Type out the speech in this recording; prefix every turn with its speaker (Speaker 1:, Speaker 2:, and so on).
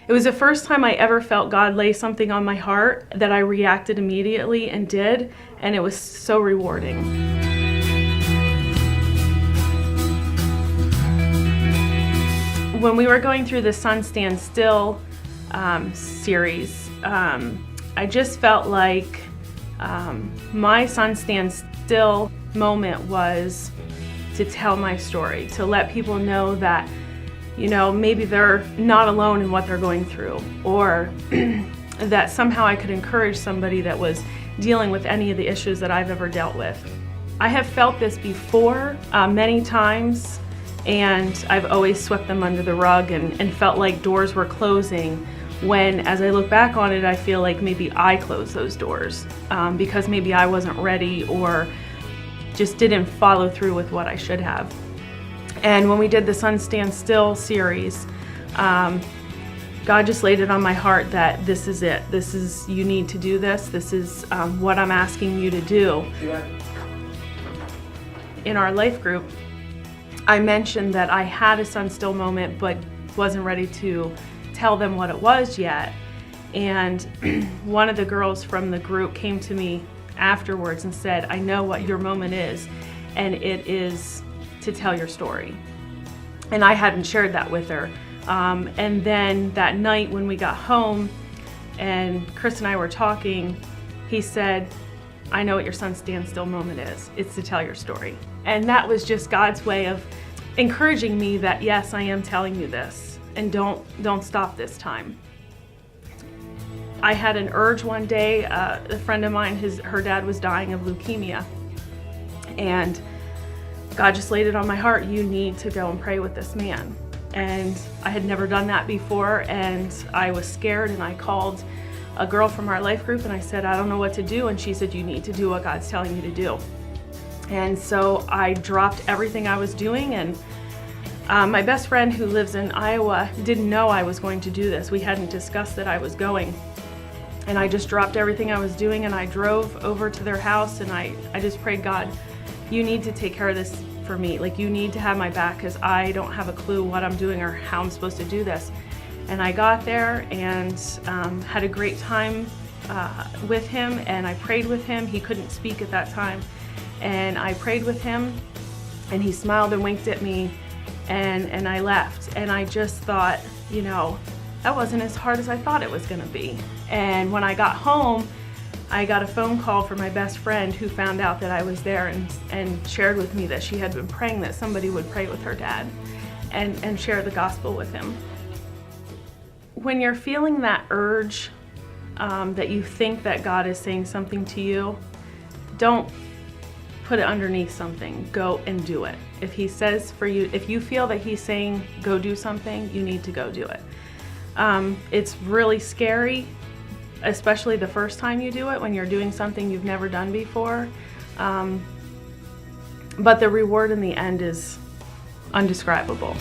Speaker 1: It was the first time I ever felt God lay something on my heart that I reacted immediately and did, and it was so rewarding. When we were going through the Sun Stand Still series, I just felt like my Sun Stand Still moment was to tell my story, to let people know that, you know, maybe they're not alone in what they're going through, or that somehow I could encourage somebody that was dealing with any of the issues that I've ever dealt with. I have felt this before many times, and I've always swept them under the rug and felt like doors were closing, when as I look back on it, I feel like maybe I closed those doors because maybe I wasn't ready or just didn't follow through with what I should have. And when we did the Sun Stand Still series, God just laid it on my heart that this is it. This is, you need to do this. This is what I'm asking you to do. In our life group, I mentioned that I had a Sun Still moment, but wasn't ready to tell them what it was yet. And one of the girls from the group came to me afterwards and said, I know what your moment is, and it is to tell your story. And I hadn't shared that with her. And then that night when we got home and Chris and I were talking, he said, I know what your Sun Stand Still moment is. It's to tell your story. And that was just God's way of encouraging me that, yes, I am telling you this, and don't stop this time. I had an urge one day, a friend of mine, her dad was dying of leukemia, and God just laid it on my heart, you need to go and pray with this man. And I had never done that before, and I was scared, and I called a girl from our life group and I said, I don't know what to do. And she said, you need to do what God's telling you to do. And so I dropped everything I was doing, and my best friend who lives in Iowa didn't know I was going to do this. We hadn't discussed that I was going. And I just dropped everything I was doing and I drove over to their house, and I just prayed, God, you need to take care of this for me. Like, you need to have my back, because I don't have a clue what I'm doing or how I'm supposed to do this. And I got there and had a great time with him, and I prayed with him. He couldn't speak at that time. And I prayed with him, and he smiled and winked at me, and I left. And I just thought, you know, that wasn't as hard as I thought it was gonna be. And when I got home, I got a phone call from my best friend who found out that I was there and shared with me that she had been praying that somebody would pray with her dad and share the gospel with him. When you're feeling that urge that you think that God is saying something to you, don't put it underneath something. Go and do it. If he says for you, if you feel that he's saying go do something, you need to go do it. It's really scary, especially the first time you do it, when you're doing something you've never done before. But the reward in the end is undescribable.